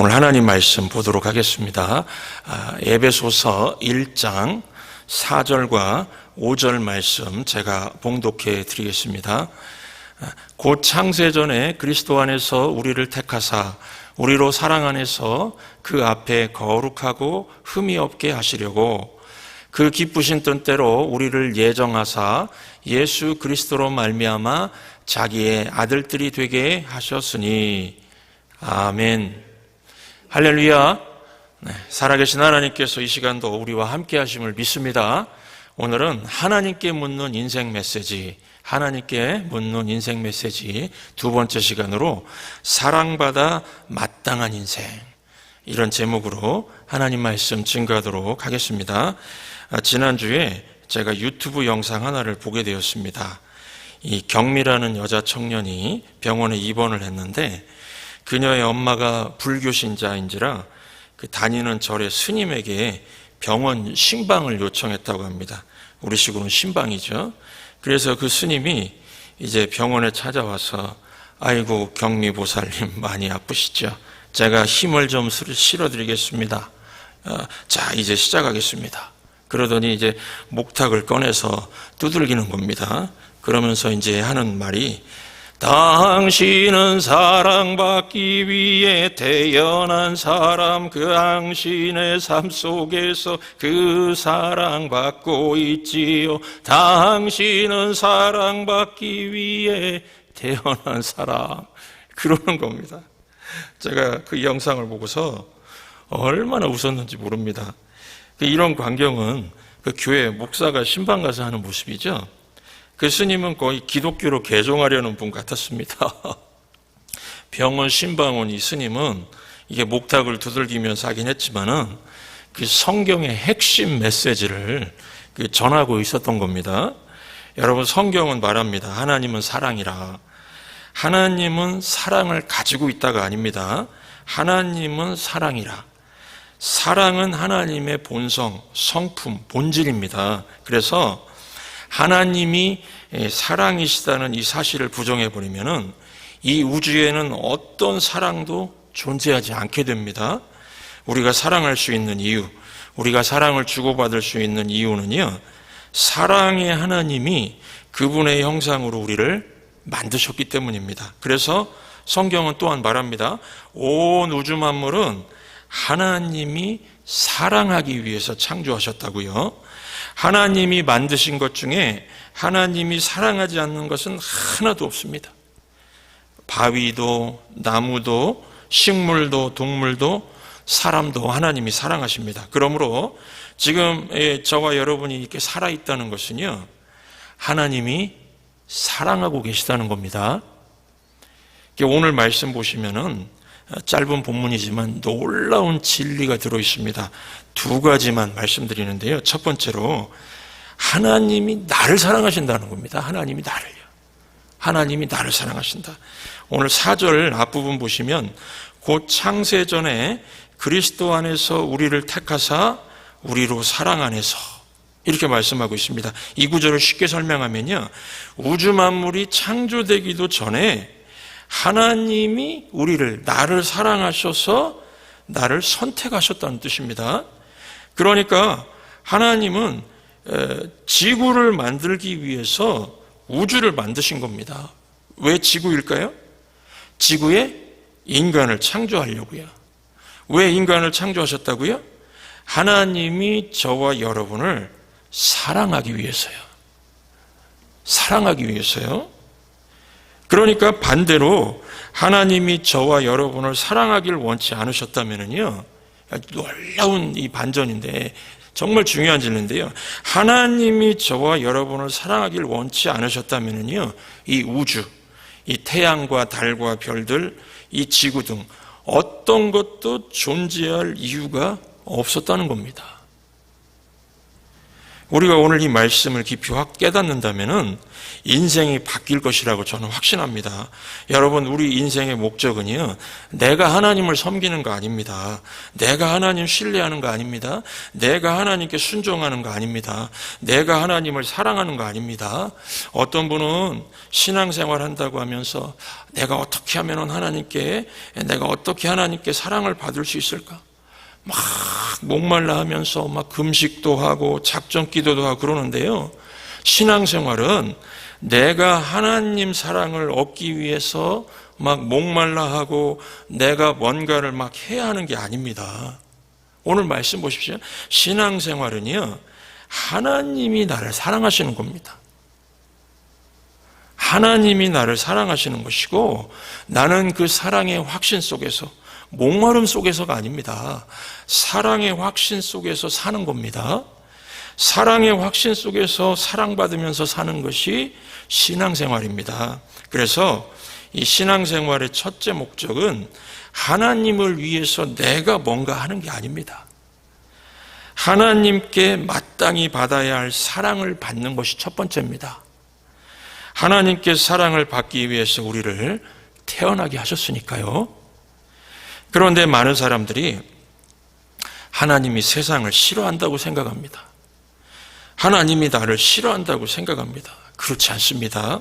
오늘 하나님 말씀 보도록 하겠습니다. 에베소서 1장 4절과 5절 말씀 제가 봉독해 드리겠습니다. 곧 창세전에 그리스도 안에서 우리를 택하사 우리로 사랑 안에서 그 앞에 거룩하고 흠이 없게 하시려고 그 기쁘신 뜻대로 우리를 예정하사 예수 그리스도로 말미암아 자기의 아들들이 되게 하셨으니 아멘. 할렐루야. 살아계신 하나님께서 이 시간도 우리와 함께 하심을 믿습니다. 오늘은 하나님께 묻는 인생 메시지, 하나님께 묻는 인생 메시지 두 번째 시간으로 사랑받아 마땅한 인생, 이런 제목으로 하나님 말씀 증거하도록 하겠습니다. 지난주에 제가 유튜브 영상 하나를 보게 되었습니다. 이 경미라는 여자 청년이 병원에 입원을 했는데 그녀의 엄마가 불교 신자인지라 그 다니는 절의 스님에게 병원 신방을 요청했다고 합니다. 우리식으로는 신방이죠. 그래서 그 스님이 이제 병원에 찾아와서 아이고 경미보살님 많이 아프시죠? 제가 힘을 좀 실어드리겠습니다. 자 이제 시작하겠습니다. 그러더니 이제 목탁을 꺼내서 두들기는 겁니다. 그러면서 이제 하는 말이 당신은 사랑받기 위해 태어난 사람, 그 당신의 삶 속에서 그 사랑받고 있지요. 당신은 사랑받기 위해 태어난 사람, 그러는 겁니다. 제가 그 영상을 보고서 얼마나 웃었는지 모릅니다. 이런 광경은 그 교회 목사가 신방 가서 하는 모습이죠. 그 스님은 거의 기독교로 개종하려는 분 같았습니다. 병원 신방원 이 스님은 이게 목탁을 두들기면서 하긴 했지만은 그 성경의 핵심 메시지를 전하고 있었던 겁니다. 여러분, 성경은 말합니다. 하나님은 사랑이라. 하나님은 사랑을 가지고 있다가 아닙니다. 하나님은 사랑이라. 사랑은 하나님의 본성, 성품, 본질입니다. 그래서 하나님이 사랑이시다는 이 사실을 부정해버리면은 이 우주에는 어떤 사랑도 존재하지 않게 됩니다. 우리가 사랑할 수 있는 이유, 우리가 사랑을 주고받을 수 있는 이유는요, 사랑의 하나님이 그분의 형상으로 우리를 만드셨기 때문입니다. 그래서 성경은 또한 말합니다. 온 우주 만물은 하나님이 사랑하기 위해서 창조하셨다고요. 하나님이 만드신 것 중에 하나님이 사랑하지 않는 것은 하나도 없습니다. 바위도 나무도 식물도 동물도 사람도 하나님이 사랑하십니다. 그러므로 지금 저와 여러분이 이렇게 살아있다는 것은요, 하나님이 사랑하고 계시다는 겁니다. 오늘 말씀 보시면은 짧은 본문이지만 놀라운 진리가 들어있습니다. 두 가지만 말씀드리는데요. 첫 번째로 하나님이 나를 사랑하신다는 겁니다. 하나님이 나를요. 하나님이 나를 사랑하신다. 오늘 4절 앞부분 보시면 곧 창세전에 그리스도 안에서 우리를 택하사 우리로 사랑 안에서, 이렇게 말씀하고 있습니다. 이 구절을 쉽게 설명하면요, 우주 만물이 창조되기도 전에 하나님이 우리를, 나를 사랑하셔서 나를 선택하셨다는 뜻입니다. 그러니까 하나님은 지구를 만들기 위해서 우주를 만드신 겁니다. 왜 지구일까요? 지구에 인간을 창조하려고요. 왜 인간을 창조하셨다고요? 하나님이 저와 여러분을 사랑하기 위해서요. 사랑하기 위해서요. 그러니까 반대로 하나님이 저와 여러분을 사랑하길 원치 않으셨다면요, 놀라운 이 반전인데 정말 중요한 진리인데요, 하나님이 저와 여러분을 사랑하길 원치 않으셨다면요, 이 우주, 이 태양과 달과 별들, 이 지구 등 어떤 것도 존재할 이유가 없었다는 겁니다. 우리가 오늘 이 말씀을 깊이 확 깨닫는다면은 인생이 바뀔 것이라고 저는 확신합니다. 여러분, 우리 인생의 목적은요, 내가 하나님을 섬기는 거 아닙니다. 내가 하나님 신뢰하는 거 아닙니다. 내가 하나님께 순종하는 거 아닙니다. 내가 하나님을 사랑하는 거 아닙니다. 어떤 분은 신앙생활 한다고 하면서 내가 어떻게 하면 내가 어떻게 하나님께 사랑을 받을 수 있을까? 막 목말라 하면서 막 금식도 하고 작전 기도도 하고 그러는데요. 신앙생활은 내가 하나님 사랑을 얻기 위해서 막 목말라 하고 내가 뭔가를 막 해야 하는 게 아닙니다. 오늘 말씀 보십시오. 신앙생활은요, 하나님이 나를 사랑하시는 겁니다. 하나님이 나를 사랑하시는 것이고, 나는 그 사랑의 확신 속에서, 목마름 속에서가 아닙니다. 사랑의 확신 속에서 사는 겁니다. 사랑의 확신 속에서 사랑받으면서 사는 것이 신앙생활입니다. 그래서 이 신앙생활의 첫째 목적은 하나님을 위해서 내가 뭔가 하는 게 아닙니다. 하나님께 마땅히 받아야 할 사랑을 받는 것이 첫 번째입니다. 하나님께 사랑을 받기 위해서 우리를 태어나게 하셨으니까요. 그런데 많은 사람들이 하나님이 세상을 싫어한다고 생각합니다. 하나님이 나를 싫어한다고 생각합니다. 그렇지 않습니다.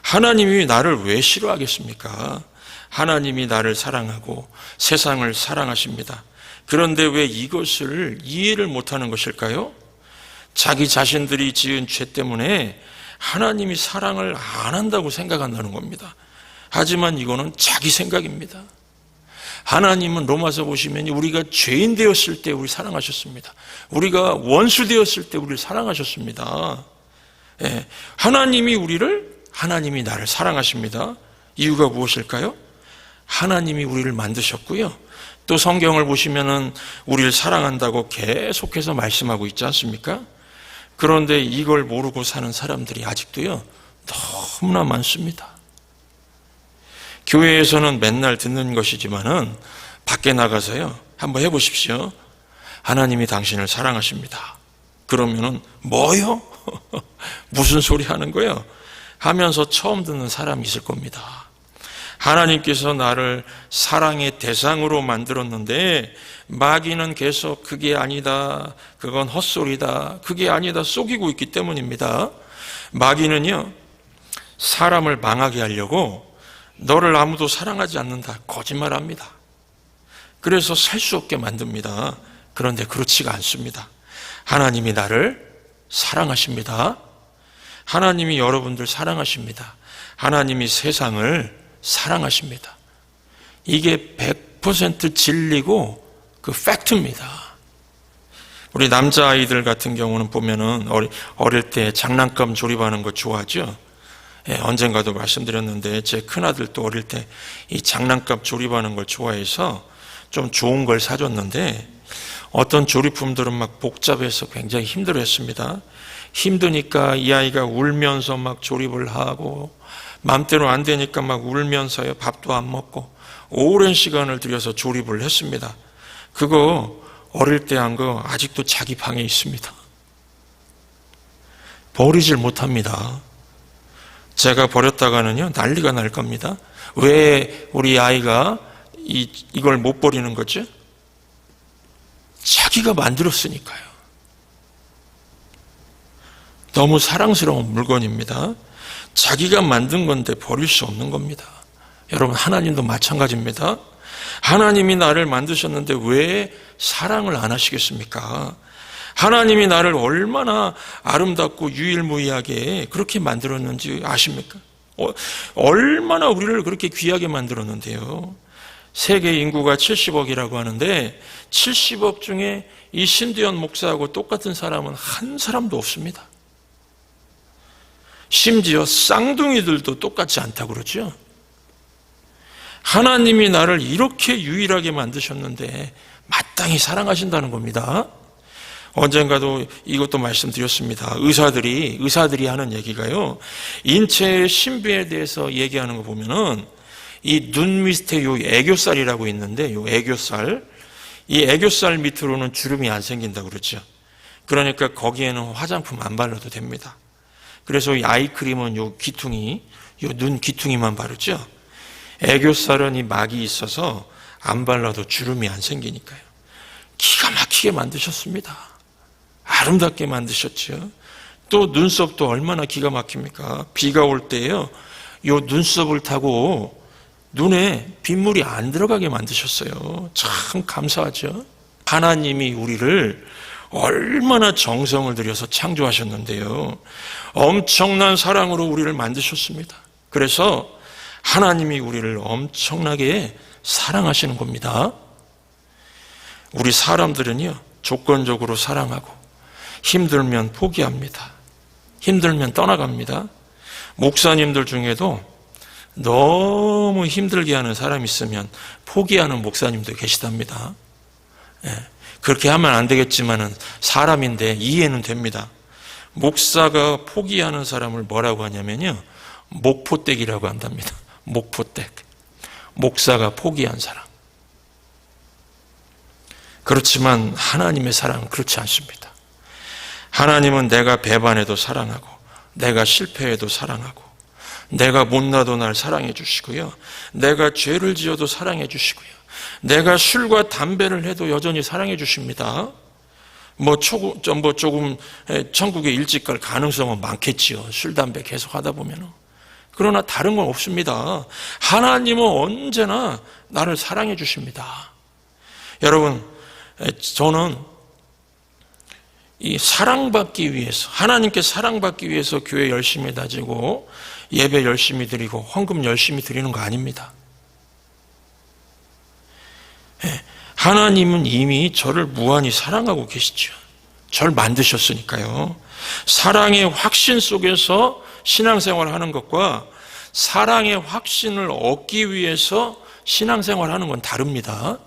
하나님이 나를 왜 싫어하겠습니까? 하나님이 나를 사랑하고 세상을 사랑하십니다. 그런데 왜 이것을 이해를 못하는 것일까요? 자기 자신들이 지은 죄 때문에 하나님이 사랑을 안 한다고 생각한다는 겁니다. 하지만 이거는 자기 생각입니다. 하나님은 로마서 보시면 우리가 죄인 되었을 때 우리 사랑하셨습니다. 우리가 원수 되었을 때 우리를 사랑하셨습니다. 예, 하나님이 나를 사랑하십니다. 이유가 무엇일까요? 하나님이 우리를 만드셨고요. 또 성경을 보시면은 우리를 사랑한다고 계속해서 말씀하고 있지 않습니까? 그런데 이걸 모르고 사는 사람들이 아직도요, 너무나 많습니다. 교회에서는 맨날 듣는 것이지만은 밖에 나가서요, 한번 해보십시오. 하나님이 당신을 사랑하십니다. 그러면은 뭐요? 무슨 소리 하는 거예요? 하면서 처음 듣는 사람이 있을 겁니다. 하나님께서 나를 사랑의 대상으로 만들었는데 마귀는 계속 그게 아니다, 그건 헛소리다, 그게 아니다 속이고 있기 때문입니다. 마귀는요, 사람을 망하게 하려고 너를 아무도 사랑하지 않는다 거짓말합니다. 그래서 살 수 없게 만듭니다. 그런데 그렇지가 않습니다. 하나님이 나를 사랑하십니다. 하나님이 여러분들 사랑하십니다. 하나님이 세상을 사랑하십니다. 이게 100% 진리고 그 팩트입니다. 우리 남자아이들 같은 경우는 보면은 어릴 때 장난감 조립하는 거 좋아하죠. 예, 언젠가도 말씀드렸는데 제 큰아들도 어릴 때 이 장난감 조립하는 걸 좋아해서 좀 좋은 걸 사줬는데 어떤 조립품들은 막 복잡해서 굉장히 힘들어했습니다. 힘드니까 이 아이가 울면서 막 조립을 하고 맘대로 안 되니까 막 울면서요, 밥도 안 먹고 오랜 시간을 들여서 조립을 했습니다. 그거 어릴 때 한 거 아직도 자기 방에 있습니다. 버리질 못합니다. 제가 버렸다가는요, 난리가 날 겁니다. 왜 우리 아이가 이걸 못 버리는 거죠? 자기가 만들었으니까요. 너무 사랑스러운 물건입니다. 자기가 만든 건데 버릴 수 없는 겁니다. 여러분, 하나님도 마찬가지입니다. 하나님이 나를 만드셨는데 왜 사랑을 안 하시겠습니까? 하나님이 나를 얼마나 아름답고 유일무이하게 그렇게 만들었는지 아십니까? 얼마나 우리를 그렇게 귀하게 만들었는데요. 세계 인구가 70억이라고 하는데 70억 중에 이 신두현 목사하고 똑같은 사람은 한 사람도 없습니다. 심지어 쌍둥이들도 똑같지 않다고 그러죠. 하나님이 나를 이렇게 유일하게 만드셨는데 마땅히 사랑하신다는 겁니다. 언젠가도 이것도 말씀드렸습니다. 의사들이 하는 얘기가요, 인체의 신비에 대해서 얘기하는 거 보면은 이 눈 밑에 요 애교살이라고 있는데 요 애교살, 이 애교살 밑으로는 주름이 안 생긴다고 그러죠. 그러니까 거기에는 화장품 안 발라도 됩니다. 그래서 이 아이크림은 요 귀퉁이, 요 눈 귀퉁이만 바르죠. 애교살은 이 막이 있어서 안 발라도 주름이 안 생기니까요. 기가 막히게 만드셨습니다. 아름답게 만드셨죠. 또 눈썹도 얼마나 기가 막힙니까? 비가 올 때요, 요 눈썹을 타고 눈에 빗물이 안 들어가게 만드셨어요. 참 감사하죠. 하나님이 우리를 얼마나 정성을 들여서 창조하셨는데요. 엄청난 사랑으로 우리를 만드셨습니다. 그래서 하나님이 우리를 엄청나게 사랑하시는 겁니다. 우리 사람들은요, 조건적으로 사랑하고 힘들면 포기합니다. 힘들면 떠나갑니다. 목사님들 중에도 너무 힘들게 하는 사람이 있으면 포기하는 목사님도 계시답니다. 그렇게 하면 안 되겠지만은 사람인데 이해는 됩니다. 목사가 포기하는 사람을 뭐라고 하냐면요, 목포댁이라고 한답니다. 목포댁. 목사가 포기한 사람. 그렇지만 하나님의 사랑은 그렇지 않습니다. 하나님은 내가 배반해도 사랑하고, 내가 실패해도 사랑하고, 내가 못나도 날 사랑해 주시고요, 내가 죄를 지어도 사랑해 주시고요, 내가 술과 담배를 해도 여전히 사랑해 주십니다. 조금 천국에 일찍 갈 가능성은 많겠지요. 술, 담배 계속 하다 보면. 그러나 다른 건 없습니다. 하나님은 언제나 나를 사랑해 주십니다. 여러분, 저는 이 사랑받기 위해서, 하나님께 사랑받기 위해서 교회 열심히 다니고 예배 열심히 드리고 헌금 열심히 드리는 거 아닙니다. 하나님은 이미 저를 무한히 사랑하고 계시죠. 저를 만드셨으니까요. 사랑의 확신 속에서 신앙생활을 하는 것과 사랑의 확신을 얻기 위해서 신앙생활을 하는 건 다릅니다.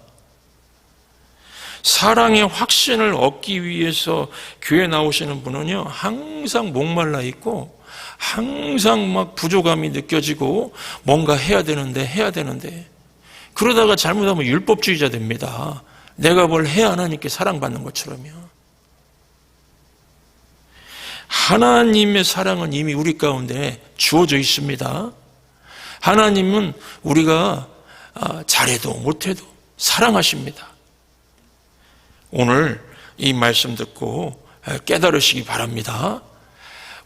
사랑의 확신을 얻기 위해서 교회 나오시는 분은요, 항상 목말라 있고 항상 막 부족함이 느껴지고 뭔가 해야 되는데 그러다가 잘못하면 율법주의자 됩니다. 내가 뭘 해야 하나님께 사랑받는 것처럼요. 하나님의 사랑은 이미 우리 가운데 주어져 있습니다. 하나님은 우리가 잘해도 못해도 사랑하십니다. 오늘 이 말씀 듣고 깨달으시기 바랍니다.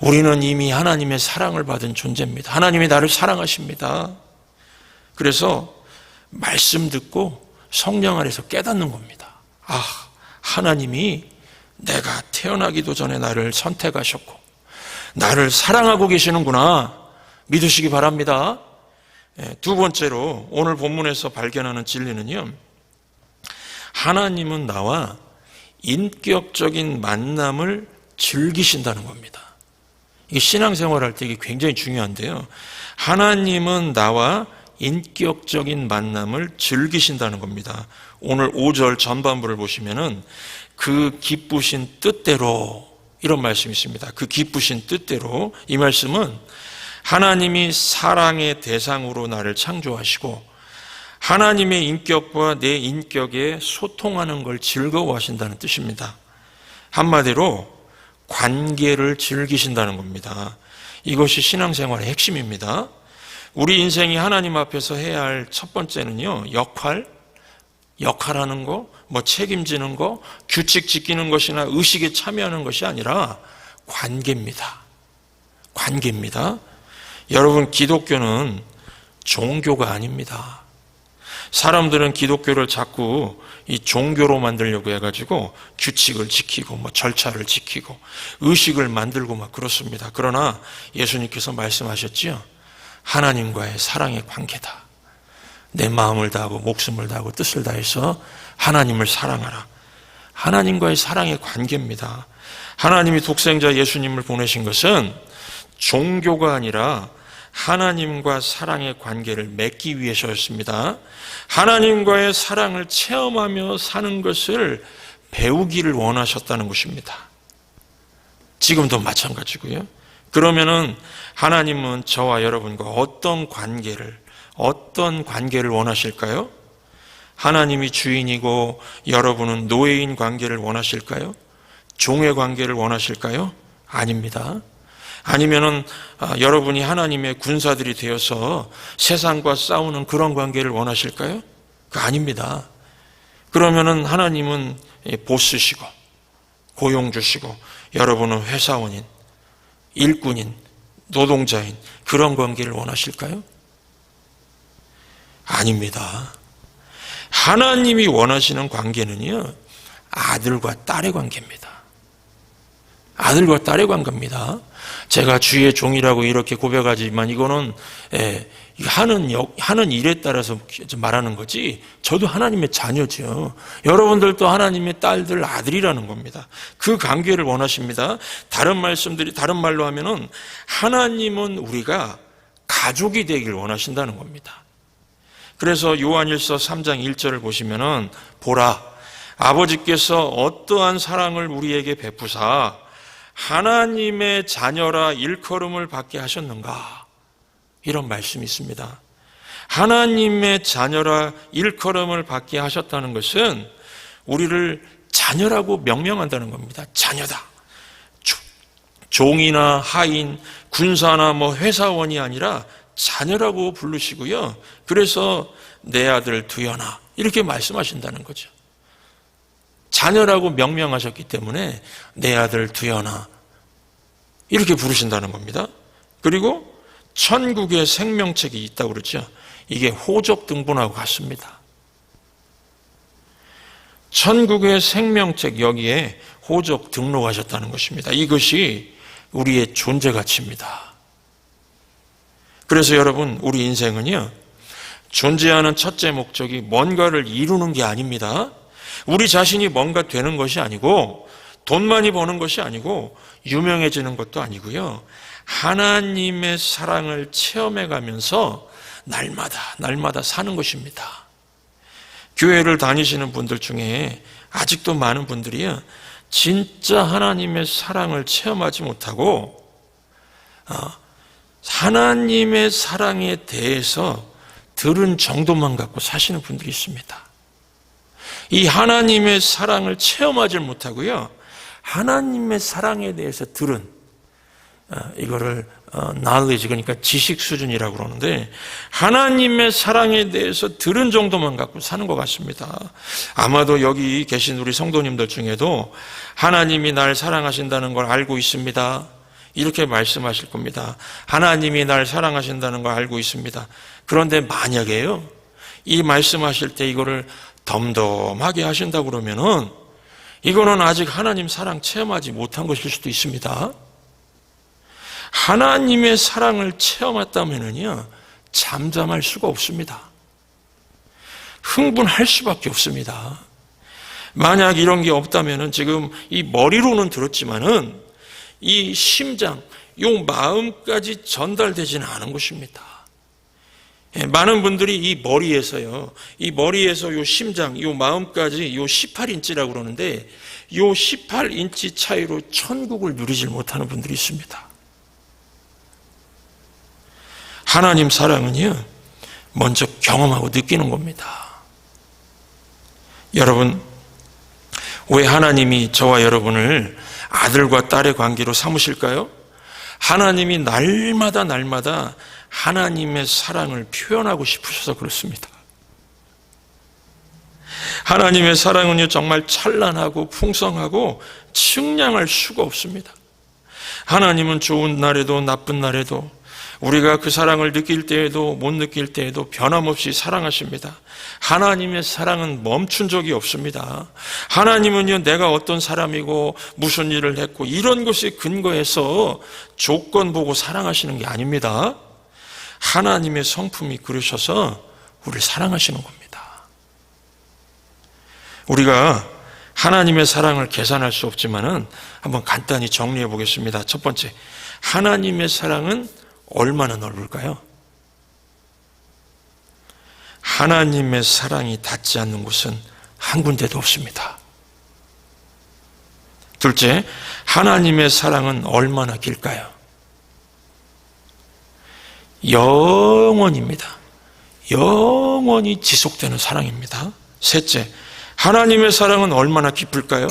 우리는 이미 하나님의 사랑을 받은 존재입니다. 하나님이 나를 사랑하십니다. 그래서 말씀 듣고 성령 안에서 깨닫는 겁니다. 하나님이 내가 태어나기도 전에 나를 선택하셨고 나를 사랑하고 계시는구나 믿으시기 바랍니다. 두 번째로 오늘 본문에서 발견하는 진리는요, 하나님은 나와 인격적인 만남을 즐기신다는 겁니다. 이게 신앙생활할 때 이게 굉장히 중요한데요, 하나님은 나와 인격적인 만남을 즐기신다는 겁니다. 오늘 5절 전반부를 보시면은 그 기쁘신 뜻대로 이런 말씀이 있습니다. 그 기쁘신 뜻대로, 이 말씀은 하나님이 사랑의 대상으로 나를 창조하시고 하나님의 인격과 내 인격에 소통하는 걸 즐거워하신다는 뜻입니다. 한마디로 관계를 즐기신다는 겁니다. 이것이 신앙생활의 핵심입니다. 우리 인생이 하나님 앞에서 해야 할 첫 번째는요, 역할하는 거, 책임지는 거, 규칙 지키는 것이나 의식에 참여하는 것이 아니라 관계입니다. 여러분, 기독교는 종교가 아닙니다. 사람들은 기독교를 자꾸 이 종교로 만들려고 해가지고 규칙을 지키고 절차를 지키고 의식을 만들고 그렇습니다. 그러나 예수님께서 말씀하셨지요. 하나님과의 사랑의 관계다. 내 마음을 다하고 목숨을 다하고 뜻을 다해서 하나님을 사랑하라. 하나님과의 사랑의 관계입니다. 하나님이 독생자 예수님을 보내신 것은 종교가 아니라 하나님과 사랑의 관계를 맺기 위해서였습니다. 하나님과의 사랑을 체험하며 사는 것을 배우기를 원하셨다는 것입니다. 지금도 마찬가지고요. 그러면은 하나님은 저와 여러분과 어떤 관계를 원하실까요? 하나님이 주인이고 여러분은 노예인 관계를 원하실까요? 종의 관계를 원하실까요? 아닙니다. 아니면은 여러분이 하나님의 군사들이 되어서 세상과 싸우는 그런 관계를 원하실까요? 그거 아닙니다. 그러면은 하나님은 보스시고 고용주시고 여러분은 회사원인, 일꾼인, 노동자인 그런 관계를 원하실까요? 아닙니다. 하나님이 원하시는 관계는요, 아들과 딸의 관계입니다. 아들과 딸의 관계입니다. 제가 주의 종이라고 이렇게 고백하지만 이거는 하는 일에 따라서 말하는 거지, 저도 하나님의 자녀죠. 여러분들도 하나님의 딸들, 아들이라는 겁니다. 그 관계를 원하십니다. 다른 말로 하면은 하나님은 우리가 가족이 되길 원하신다는 겁니다. 그래서 요한일서 3장 1절을 보시면은 보라, 아버지께서 어떠한 사랑을 우리에게 베푸사 하나님의 자녀라 일컬음을 받게 하셨는가, 이런 말씀이 있습니다. 하나님의 자녀라 일컬음을 받게 하셨다는 것은 우리를 자녀라고 명명한다는 겁니다. 자녀다. 종이나 하인, 군사나 회사원이 아니라 자녀라고 부르시고요. 그래서 내 아들 두현아 이렇게 말씀하신다는 거죠. 자녀라고 명명하셨기 때문에 내 아들 두현아 이렇게 부르신다는 겁니다. 그리고 천국의 생명책이 있다고 그러죠. 이게 호적 등본하고 같습니다. 천국의 생명책, 여기에 호적 등록하셨다는 것입니다. 이것이 우리의 존재 가치입니다. 그래서 여러분, 우리 인생은요, 존재하는 첫째 목적이 뭔가를 이루는 게 아닙니다. 우리 자신이 뭔가 되는 것이 아니고, 돈 많이 버는 것이 아니고, 유명해지는 것도 아니고요, 하나님의 사랑을 체험해 가면서 날마다 사는 것입니다. 교회를 다니시는 분들 중에 아직도 많은 분들이요, 진짜 하나님의 사랑을 체험하지 못하고 하나님의 사랑에 대해서 들은 정도만 갖고 사시는 분들이 있습니다. 이 하나님의 사랑을 체험하지 못하고요, 하나님의 사랑에 대해서 들은, 이거를 knowledge, 그러니까 지식 수준이라고 그러는데, 하나님의 사랑에 대해서 들은 정도만 갖고 사는 것 같습니다. 아마도 여기 계신 우리 성도님들 중에도 하나님이 날 사랑하신다는 걸 알고 있습니다, 이렇게 말씀하실 겁니다. 하나님이 날 사랑하신다는 걸 알고 있습니다. 그런데 만약에요, 이 말씀하실 때 이거를 덤덤하게 하신다고 그러면은 이거는 아직 하나님 사랑 체험하지 못한 것일 수도 있습니다. 하나님의 사랑을 체험했다면은요, 잠잠할 수가 없습니다. 흥분할 수밖에 없습니다. 만약 이런 게 없다면은 지금 이 머리로는 들었지만은 이 심장, 이 마음까지 전달되지는 않은 것입니다. 많은 분들이 이 머리에서 이 심장, 이 마음까지 이 18인치라고 그러는데, 이 18인치 차이로 천국을 누리질 못하는 분들이 있습니다. 하나님 사랑은요, 먼저 경험하고 느끼는 겁니다. 여러분, 왜 하나님이 저와 여러분을 아들과 딸의 관계로 삼으실까요? 하나님이 날마다 하나님의 사랑을 표현하고 싶으셔서 그렇습니다. 하나님의 사랑은요, 정말 찬란하고 풍성하고 측량할 수가 없습니다. 하나님은 좋은 날에도 나쁜 날에도, 우리가 그 사랑을 느낄 때에도 못 느낄 때에도 변함없이 사랑하십니다. 하나님의 사랑은 멈춘 적이 없습니다. 하나님은요, 내가 어떤 사람이고 무슨 일을 했고 이런 것에 근거해서 조건 보고 사랑하시는 게 아닙니다. 하나님의 성품이 그러셔서 우리를 사랑하시는 겁니다. 우리가 하나님의 사랑을 계산할 수 없지만은 한번 간단히 정리해 보겠습니다. 첫 번째, 하나님의 사랑은 얼마나 넓을까요? 하나님의 사랑이 닿지 않는 곳은 한 군데도 없습니다. 둘째, 하나님의 사랑은 얼마나 길까요? 영원입니다. 영원히 지속되는 사랑입니다. 셋째, 하나님의 사랑은 얼마나 깊을까요?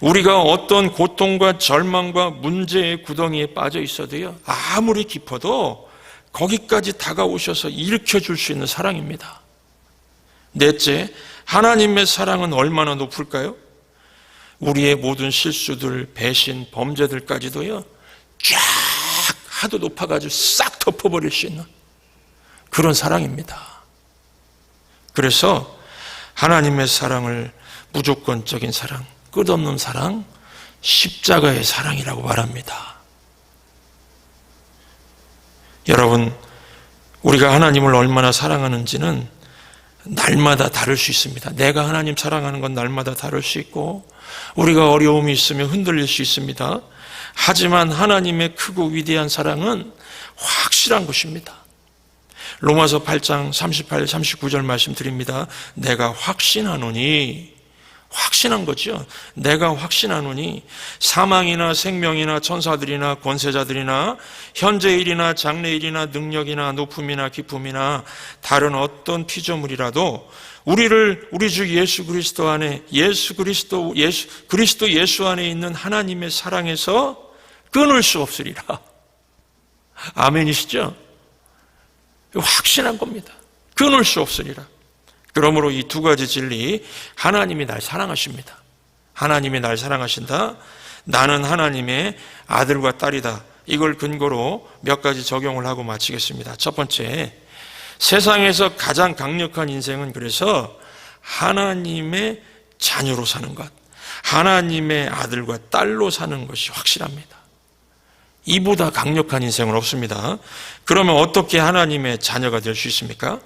우리가 어떤 고통과 절망과 문제의 구덩이에 빠져 있어도요, 아무리 깊어도 거기까지 다가오셔서 일으켜줄 수 있는 사랑입니다. 넷째, 하나님의 사랑은 얼마나 높을까요? 우리의 모든 실수들, 배신, 범죄들까지도요, 쫙 하도 높아가지고 싹 덮어버릴 수 있는 그런 사랑입니다. 그래서 하나님의 사랑을 무조건적인 사랑, 끝없는 사랑, 십자가의 사랑이라고 말합니다. 여러분, 우리가 하나님을 얼마나 사랑하는지는 날마다 다를 수 있습니다. 내가 하나님 사랑하는 건 날마다 다를 수 있고, 우리가 어려움이 있으면 흔들릴 수 있습니다. 하지만 하나님의 크고 위대한 사랑은 확실한 것입니다. 로마서 8장 38, 39절 말씀드립니다. 내가 확신하노니, 확신한 거죠. 내가 확신하노니 사망이나 생명이나 천사들이나 권세자들이나 현재일이나 장래일이나 능력이나 높음이나 깊음이나 다른 어떤 피조물이라도 우리를 우리 주 예수 그리스도 안에 그리스도 예수 안에 있는 하나님의 사랑에서 끊을 수 없으리라. 아멘이시죠? 확신한 겁니다. 끊을 수 없으리라. 그러므로 이 두 가지 진리, 하나님이 날 사랑하십니다. 하나님이 날 사랑하신다. 나는 하나님의 아들과 딸이다. 이걸 근거로 몇 가지 적용을 하고 마치겠습니다. 첫 번째, 세상에서 가장 강력한 인생은 그래서 하나님의 자녀로 사는 것, 하나님의 아들과 딸로 사는 것이 확실합니다. 이보다 강력한 인생은 없습니다. 그러면 어떻게 하나님의 자녀가 될 수 있습니까?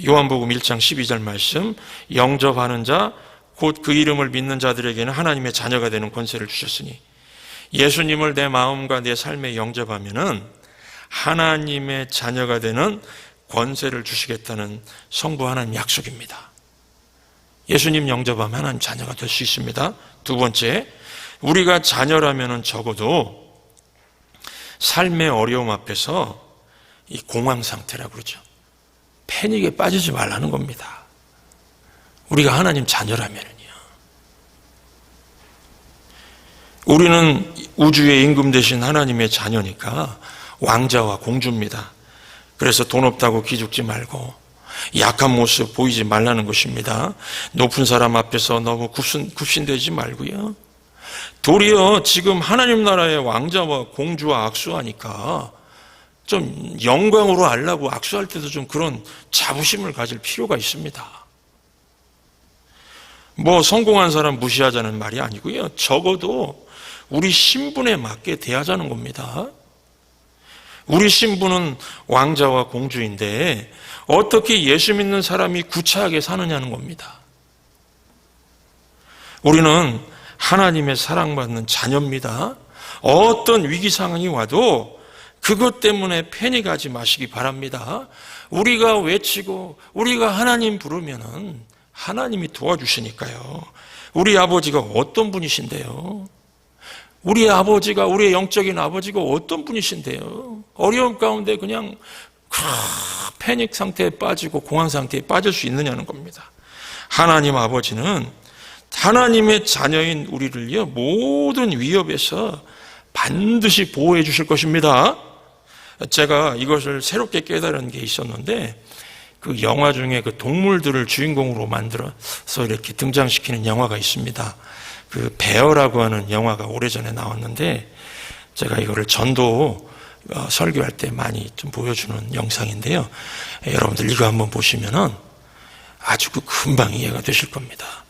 요한복음 1장 12절 말씀, 영접하는 자, 곧 그 이름을 믿는 자들에게는 하나님의 자녀가 되는 권세를 주셨으니, 예수님을 내 마음과 내 삶에 영접하면은 하나님의 자녀가 되는 권세를 주시겠다는 성부 하나님 약속입니다. 예수님 영접하면 하나님 자녀가 될 수 있습니다. 두 번째, 우리가 자녀라면은 적어도 삶의 어려움 앞에서 이 공황 상태라고 그러죠. 패닉에 빠지지 말라는 겁니다. 우리가 하나님 자녀라면요. 우리는 우주의 임금 되신 하나님의 자녀니까 왕자와 공주입니다. 그래서 돈 없다고 기죽지 말고 약한 모습 보이지 말라는 것입니다. 높은 사람 앞에서 너무 굽신되지 말고요. 도리어 지금 하나님 나라의 왕자와 공주와 악수하니까 좀 영광으로 하려고 악수할 때도 좀 그런 자부심을 가질 필요가 있습니다. 뭐 성공한 사람 무시하자는 말이 아니고요. 적어도 우리 신분에 맞게 대하자는 겁니다. 우리 신분은 왕자와 공주인데 어떻게 예수 믿는 사람이 구차하게 사느냐는 겁니다. 우리는 하나님의 사랑받는 자녀입니다. 어떤 위기 상황이 와도 그것 때문에 패닉하지 마시기 바랍니다. 우리가 외치고 우리가 하나님 부르면은 하나님이 도와주시니까요. 우리 아버지가 어떤 분이신데요? 우리 아버지가, 우리의 영적인 아버지가 어떤 분이신데요? 어려움 가운데 그냥 패닉 상태에 빠지고 공황 상태에 빠질 수 있느냐는 겁니다. 하나님 아버지는 하나님의 자녀인 우리를요, 모든 위협에서 반드시 보호해 주실 것입니다. 제가 이것을 새롭게 깨달은 게 있었는데, 그 영화 중에 그 동물들을 주인공으로 만들어서 이렇게 등장시키는 영화가 있습니다. 그 베어라고 하는 영화가 오래전에 나왔는데, 제가 이거를 전도 설교할 때 많이 좀 보여주는 영상인데요. 여러분들 이거 한번 보시면은 아주 금방 이해가 되실 겁니다.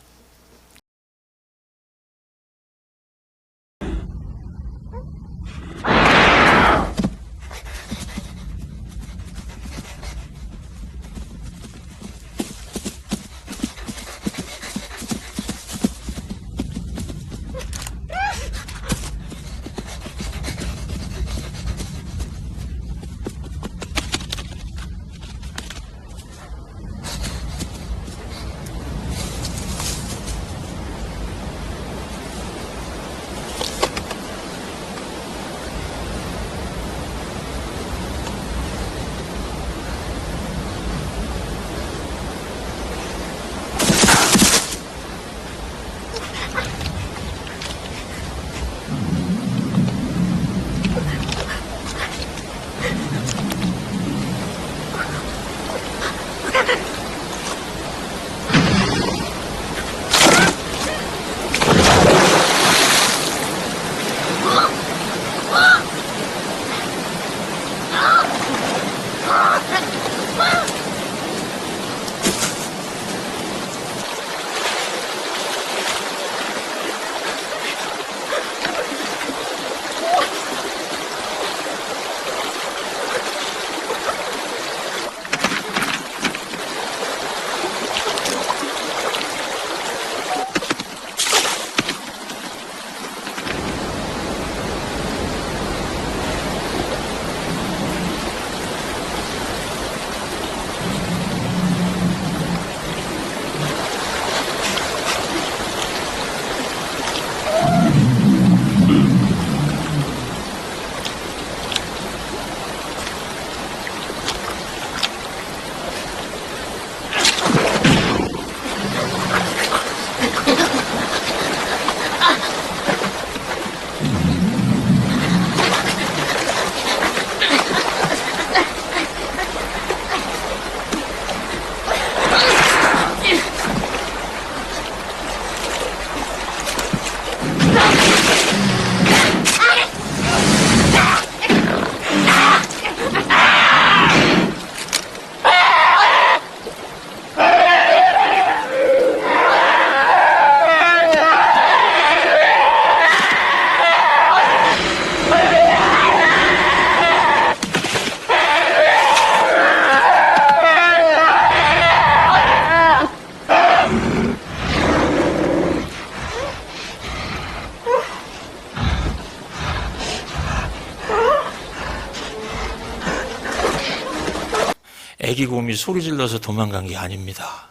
애기곰이 소리 질러서 도망간 게 아닙니다.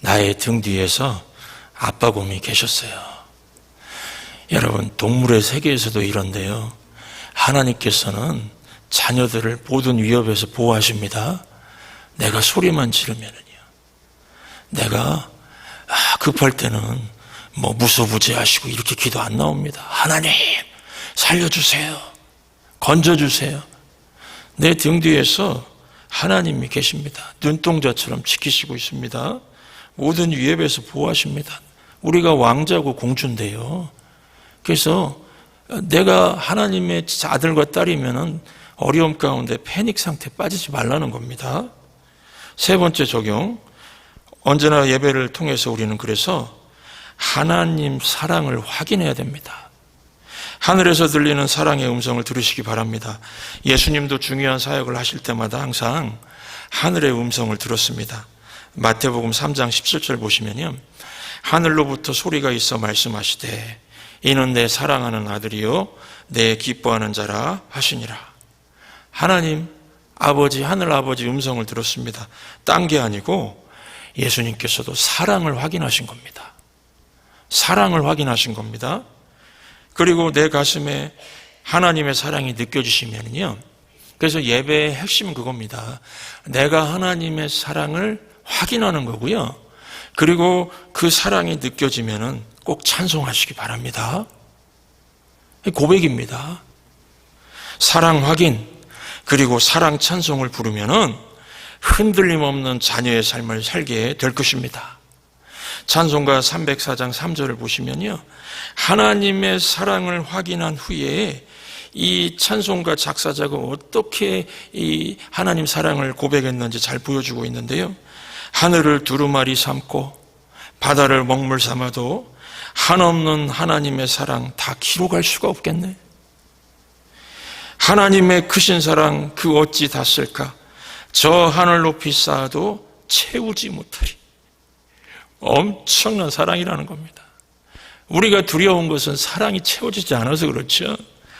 나의 등 뒤에서 아빠 곰이 계셨어요. 여러분, 동물의 세계에서도 이런데요. 하나님께서는 자녀들을 모든 위협에서 보호하십니다. 내가 소리만 지르면은요. 내가 급할 때는 무소부재하시고 이렇게 기도 안 나옵니다. 하나님 살려주세요. 건져주세요. 내 등 뒤에서 하나님이 계십니다. 눈동자처럼 지키시고 있습니다. 모든 위협에서 보호하십니다. 우리가 왕자고 공주인데요. 그래서 내가 하나님의 아들과 딸이면 어려움 가운데 패닉 상태에 빠지지 말라는 겁니다. 세 번째 적용, 언제나 예배를 통해서 우리는 그래서 하나님 사랑을 확인해야 됩니다. 하늘에서 들리는 사랑의 음성을 들으시기 바랍니다. 예수님도 중요한 사역을 하실 때마다 항상 하늘의 음성을 들었습니다. 마태복음 3장 17절 보시면요, 하늘로부터 소리가 있어 말씀하시되 이는 내 사랑하는 아들이요 내 기뻐하는 자라 하시니라. 하나님 아버지, 하늘 아버지 음성을 들었습니다. 딴 게 아니고 예수님께서도 사랑을 확인하신 겁니다. 사랑을 확인하신 겁니다. 그리고 내 가슴에 하나님의 사랑이 느껴지시면요, 그래서 예배의 핵심은 그겁니다. 내가 하나님의 사랑을 확인하는 거고요. 그리고 그 사랑이 느껴지면은 꼭 찬송하시기 바랍니다. 고백입니다. 사랑 확인, 그리고 사랑 찬송을 부르면은 흔들림 없는 자녀의 삶을 살게 될 것입니다. 찬송가 304장 3절을 보시면요, 하나님의 사랑을 확인한 후에 이 찬송가 작사자가 어떻게 이 하나님 사랑을 고백했는지 잘 보여주고 있는데요. 하늘을 두루마리 삼고 바다를 먹물 삼아도 한없는 하나님의 사랑 다 기록할 수가 없겠네. 하나님의 크신 사랑 그 어찌 닿을까? 저 하늘 높이 쌓아도 채우지 못하리. 엄청난 사랑이라는 겁니다. 우리가 두려운 것은 사랑이 채워지지 않아서 그렇죠.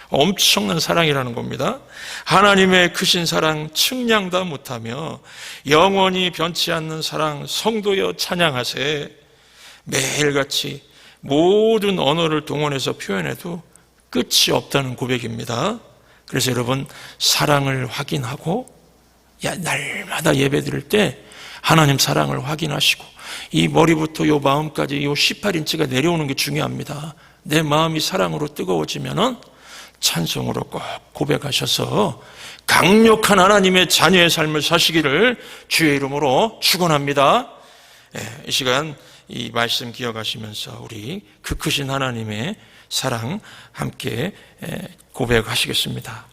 엄청난 사랑이라는 겁니다. 하나님의 크신 사랑 측량 다 못하며 영원히 변치 않는 사랑 성도여 찬양하세. 매일같이 모든 언어를 동원해서 표현해도 끝이 없다는 고백입니다. 그래서 여러분, 사랑을 확인하고 날마다 예배 드릴 때 하나님 사랑을 확인하시고 이 머리부터 요 마음까지 요 18인치가 내려오는 게 중요합니다. 내 마음이 사랑으로 뜨거워지면은 찬송으로 꼭 고백하셔서 강력한 하나님의 자녀의 삶을 사시기를 주의 이름으로 축원합니다. 이 시간 이 말씀 기억하시면서 우리 그 크신 하나님의 사랑 함께 고백하시겠습니다.